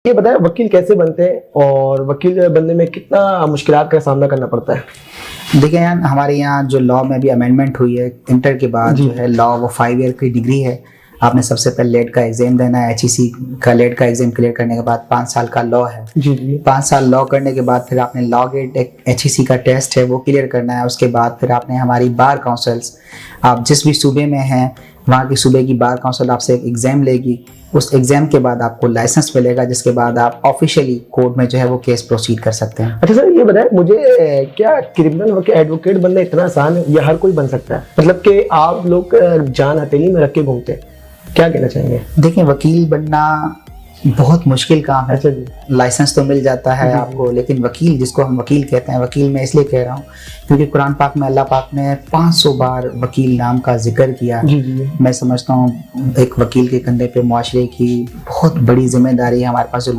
ये बताएं वकील कैसे बनते हैं और वकील बनने में कितना मुश्किलात का सामना करना पड़ता है? देखिए यार, हमारे यहाँ जो लॉ में भी अमेंडमेंट हुई है, इंटर के बाद जो है लॉ वो 5 ईयर की डिग्री है। आपने सबसे पहले लेट का एग्जाम देना है, एचईसी का लेट का एग्जाम क्लियर करने के बाद 5 साल का लॉ है। जी जी। 5 साल लॉ करने के बाद फिर आपने लॉ गेट एक एचईसी का टेस्ट है वो क्लियर करना है। उसके बाद फिर आपने हमारी बार काउंसिल्स, आप जिस भी सूबे में हैं वहाँ की सूबे की बार काउंसिल आपसे एक एग्जाम लेगी। उस एग्जाम के बाद आपको लाइसेंस मिलेगा, जिसके बाद आप ऑफिशियली कोर्ट में जो है वो केस प्रोसीड कर सकते हैं। अच्छा सर, ये बताएं मुझे क्या क्रिमिनल वकील एडवोकेट बनना इतना आसान है या हर कोई बन सकता है? मतलब कि आप लोग जान हथेली में रख के घूमते हैं, क्या कहना चाहेंगे? देखिए, वकील बनना बहुत मुश्किल काम है। अच्छा जी। लाइसेंस तो मिल जाता है आपको, लेकिन वकील, जिसको हम वकील कहते हैं, वकील मैं इसलिए कह रहा हूँ क्योंकि कुरान पाक में अल्लाह पाक ने 500 बार वकील नाम का जिक्र किया। जी जी। मैं समझता हूँ एक वकील के कंधे पे मुआशरे की बहुत बड़ी जिम्मेदारी है। हमारे पास जो